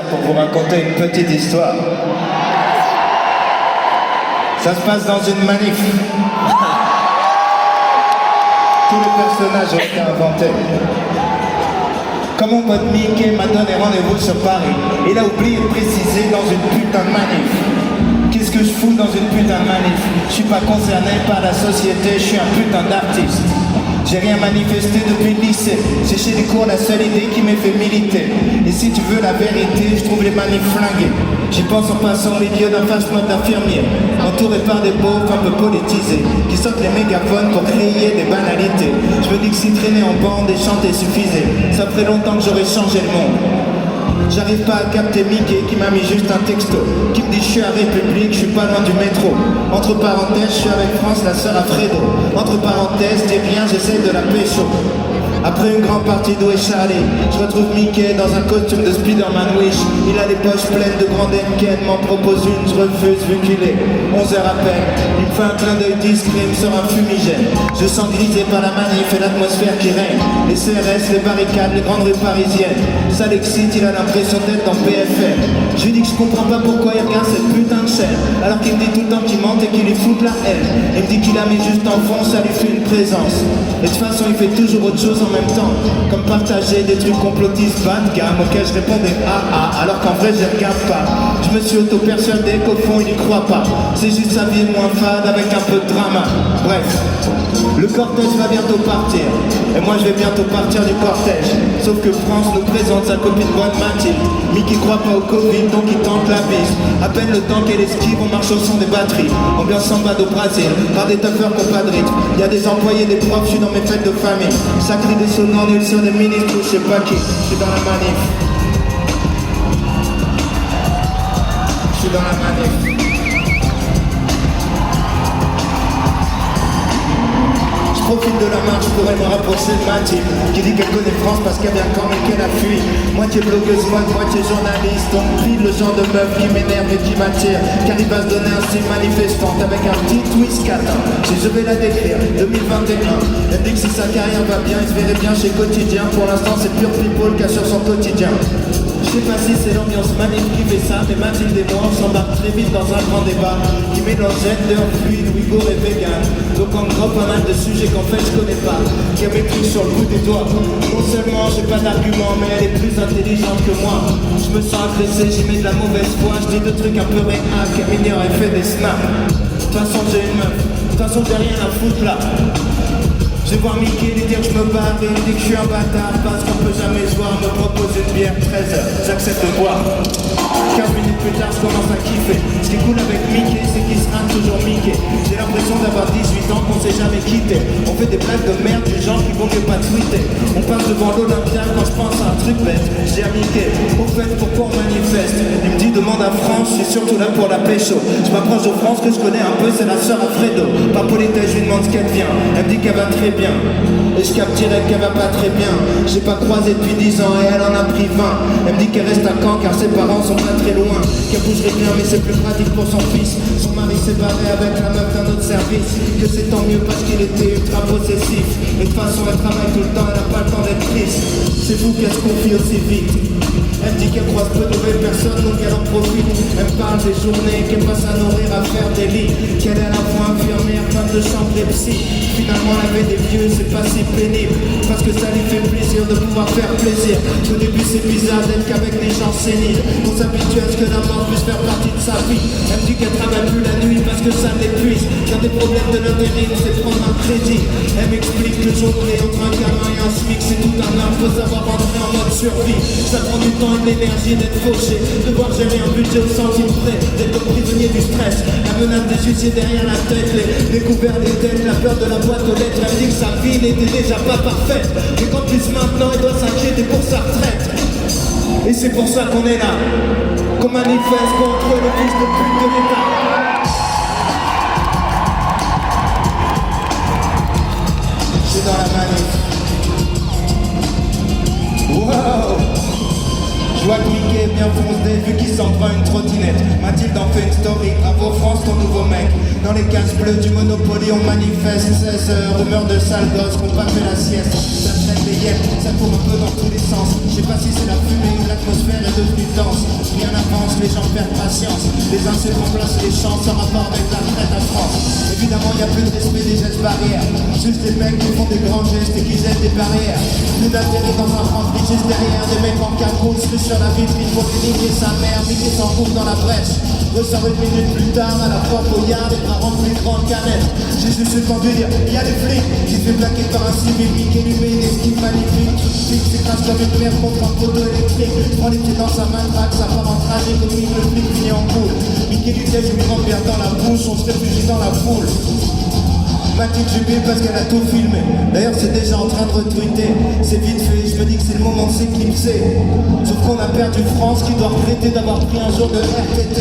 Pour vous raconter une petite histoire. Ça se passe dans une manif. Tous les personnages ont été inventés. Comme mon pote Mickey m'a donné rendez-vous sur Paris, il a oublié de préciser dans une putain de manif. Qu'est-ce que je fous dans une putain de manif? Je suis pas concerné par la société, je suis un putain d'artiste. J'ai rien manifesté depuis le lycée. C'est chez les cours la seule idée qui m'ait fait militer. Et si tu veux la vérité, je trouve les manifs flingués. J'y pense en passant au milieu d'un fast mode d'infirmier, entouré par des beaufs un peu politisés, qui sortent les mégaphones pour crier des banalités. Je me dis que si traîner en bande et chanter suffisait, ça ferait longtemps que j'aurais changé le monde. J'arrive pas à capter Mickey qui m'a mis juste un texto qui me dit je suis à République, je suis pas loin du métro. Entre parenthèses, je suis avec France, la sœur à Fredo. Entre parenthèses, dis rien, j'essaye de la pécho. Après une grande partie d'eau écharlée, je retrouve Mickey dans un costume de Spider-Man Wish. Il a les poches pleines de grandes Henken, m'en propose une, je refuse vu qu'il est 11h à peine. Il me fait un clin d'œil discret, me sort un fumigène. Je sens grisé par la manif et l'atmosphère qui règne. Les CRS, les barricades, les grandes rues parisiennes. Ça l'excite, il a l'impression d'être dans BFM. Je lui dis que je comprends pas pourquoi il regarde cette putain de chaîne, alors qu'il me dit tout le temps qu'il mente et qu'il lui fout de la haine. Il me dit qu'il a mis juste en fond, ça lui fait une présence. Et de toute façon il fait toujours autre chose en même temps, comme partager des trucs complotistes bas de gamme auxquels je répondais ah alors qu'en vrai je les regarde pas. Je me suis auto-persuadé qu'au fond il y croit pas. C'est juste sa vie moins fade avec un peu de drama. Bref, le cortège va bientôt partir, et moi je vais bientôt partir du cortège. Sauf que France nous présente sa copine bonne Mathilde. Mickey croit pas au Covid donc il tente la bise. À peine le temps qu'elle esquive, on marche au son des batteries. Ambiance samba au Brésil, par des tuffeurs qu'on pas de rythme. Y a des employés, des profs, je suis dans mes fêtes de famille. Ça crie des sonnants, nulle sur des ministres ou je sais pas qui. Je suis dans la manif. Je suis dans la manif. Je profite de la marche pour me rapprocher de Mathilde, qui dit qu'elle connaît France parce qu'elle vient quand même qu'elle a fui. Moitié blogueuse mode, moitié journaliste. On pile le genre de meuf qui m'énerve et qui m'attire, car il va se donner un style manifestante avec un petit twist catin. Si je vais la décrire, 2021. Elle dit que si sa carrière va bien, il se verrait bien chez Quotidien. Pour l'instant c'est pure people qu'a sur son quotidien. Je sais pas si c'est l'ambiance manif qui fait ça, mais Mathilde et moi on s'embarque très vite dans un grand débat qui mélange gender, fluide, ouïghour et vegan. Donc on drop pas mal de sujets qu'en fait je connais pas, qui a mes trucs sur le bout des doigts. Non seulement j'ai pas d'argument, mais elle est plus intelligente que moi. Je me sens agressé, j'y mets de la mauvaise foi, je dis des trucs un peu réels, qu'elle m'ignore et fait des snaps. De toute façon j'ai une meuf, de toute façon j'ai rien à foutre là. Je vais voir Mickey, lui dire que je me bats, et lui dire que je suis un bâtard, parce qu'on peut jamais se voir, me propose une bière, 13h, j'accepte de boire. 15 minutes plus tard, je commence à kiffer. Ce qui est cool avec Mickey, c'est qu'il sera toujours Mickey. J'ai l'impression d'avoir 18 ans, qu'on s'est jamais quitté. On fait des blagues de merde du genre qui vaut mieux pas tweeter. On passe devant l'Olympia quand je pense à un truc bête. Je dis à Mickey, au fait, pourquoi on manifeste? Il me dit, demande à France, je suis surtout là pour la pécho. Je m'approche de France que je connais un peu, c'est la sœur à Fredo. Par politesse, je lui demande ce qu'elle vient. Elle me dit qu'elle va très bien. Et je capte direct qu'elle va pas très bien. J'ai pas croisé depuis 10 ans et elle en a pris 20. Elle me dit qu'elle reste à Caen car ses parents sont pas très loin. Qu'elle bougerait bien mais c'est plus pratique pour son fils. Son mari s'est barré avec la meuf d'un autre service. Que c'est tant mieux parce qu'il était ultra possessif. Et de toute façon elle travaille tout le temps, elle a pas le temps d'être triste. C'est fou qu'elle se confie aussi vite. Elle dit qu'elle croise peu de nouvelles personnes donc elle en profite. Elle me parle des journées qu'elle passe à nourrir, à faire des lits. Qu'elle est à la fois infirmière, femme de chambre et psy. Finalement elle avait des vieux, c'est pas si pénible. Parce que ça lui fait plaisir de pouvoir faire plaisir. Au début c'est bizarre d'être qu'avec des gens séniles. On s'habitue à ce que la mort puisse faire partie de sa vie. Elle me dit qu'elle travaille plus la nuit parce que ça l'épuise. Car des problèmes de l'intérim, c'est prendre un crédit. Elle m'explique que jongler entre un gamin et un SMIC c'est tout un art, faut savoir rentrer en mode survie. Ça prend du temps et de l'énergie d'être fauché, devoir gérer un budget au centime près, d'être prisonnier du stress, la menace des suicides derrière la tête, les couverts des dettes, la peur de la boîte aux lettres. Elle me dit que sa vie n'était déjà pas parfaite, mais qu'en plus maintenant elle doit s'inquiéter pour sa retraite. Et c'est pour ça qu'on est là, qu'on manifeste contre le fils de pute de l'État. Je suis dans la manif. Wow! Je vois que Mickey est bien foncé vu qu'il s'en prend une trottinette. Mathilde en fait une story, bravo France ton nouveau mec. Dans les cases bleues du Monopoly on manifeste 16h, rumeur de sale gosse qu'on pas fait la sieste. Ça traîne des yeux, ça court un peu dans tous les sens. Je sais pas si c'est la fumée ou l'atmosphère est devenue dense. faire patience. Les uns se remplacent les chances en rapport avec la traite à France. Évidemment, il n'y a plus de respect des gestes barrières. Juste des mecs qui font des grands gestes et qui jettent des barrières. Plus d'intérêt dans un France, mais juste derrière des mecs en cagoule, se sur la vitrine pour lui niquer sa mère, niquer son couple dans la brèche. Ressort une minute plus tard à la Fort Boyard et par remplir une grande canette. J'ai juste le temps de dire, il y a des flics qui se fait plaquer par un civil, Mickey lui met une esquive magnifique. Flic s'écrase comme une merde contre un poteau électrique. Prend les pieds dans sa matraque, ça part en trajet comique, le flic finit en boule. Mickey lui tèche une grande bière dans la bouche, on se réfugie dans la foule. Mathilde jubile parce qu'elle a tout filmé. D'ailleurs c'est déjà en train de retweeter. C'est vite fait, je me dis que c'est le moment de s'éclipser. Sauf qu'on a perdu France qui doit regretter d'avoir pris un jour de RTT.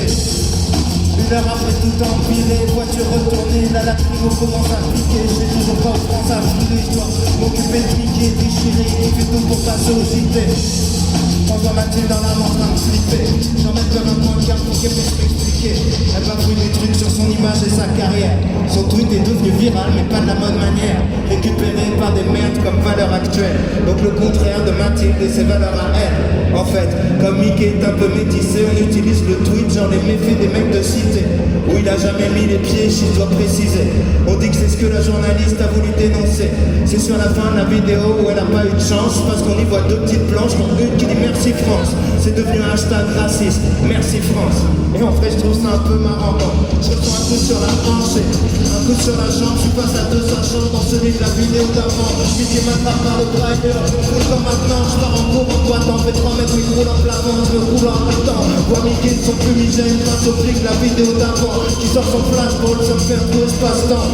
Une heure après tout empilé, voiture retournée, la lacrymo commence à piquer. J'ai toujours pas en France à filer, je dois m'occuper de piquer, déchirer et puis tout pour passer au JT. On voit Mathilde dans l'âme en train de flipper. J'en mets comme un point de carte pour qu'elle puisse m'expliquer. Elle va fouiller des trucs sur son image et sa carrière. Son tweet est devenu viral mais pas de la bonne manière. Récupéré par des merdes comme valeur actuelle. Donc le contraire de Mathilde et ses valeurs à elle. En fait, comme Mickey est un peu métissé, on utilise le tweet, j'en ai méfié des mecs de cité. Où il a jamais mis les pieds, je dois préciser. On dit que c'est ce que la journaliste a voulu dénoncer. C'est sur la fin de la vidéo où elle a pas eu de chance. Parce qu'on y voit deux petites planches, dont une qui dit merci France. C'est devenu un hashtag raciste, merci France. Et en fait je trouve ça un peu marrant. Je reçois un coup sur la hanche, un coup sur la jambe, je passe à 200 chambres dans celui de la vidéo d'avant. Mickey m'attrape par le bras et je roule comme maintenant, je pars en cours en boitant, fait 3 mètres, il roule en plafond, je me roule en même temps. Vois Mickey son fumigène face au flic de la vidéo d'avant, qui sort son flashball, ça me fait un coup espace-temps.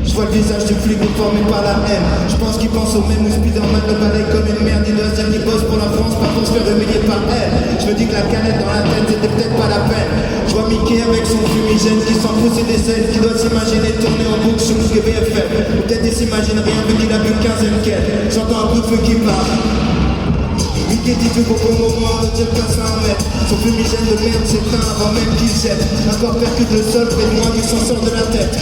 Je vois le visage du flic formé par la haine. Je pense qu'il pense au même où Spider-Man le balaye comme une merde. Il doit se dire qu'il bosse pour la France, pas pour se faire humilier par elle. Je me dis que la canette dans la tête c'était peut-être pas la peine. Je vois Mickey avec son fumigène qui s'en fout des scènes, qui doit s'imaginer tourner en boucle sur ce BFM. Ou peut-être il s'imagine rien vu qu'il a bu 15e quête. J'entends un coup de feu qui part. Mickey dit tout au bon moment, ne tire pas 100 mètres. Son fumigène de merde s'éteint avant même qu'il jette. Un corps percute le sol près de moi qui s'en sort de la tête.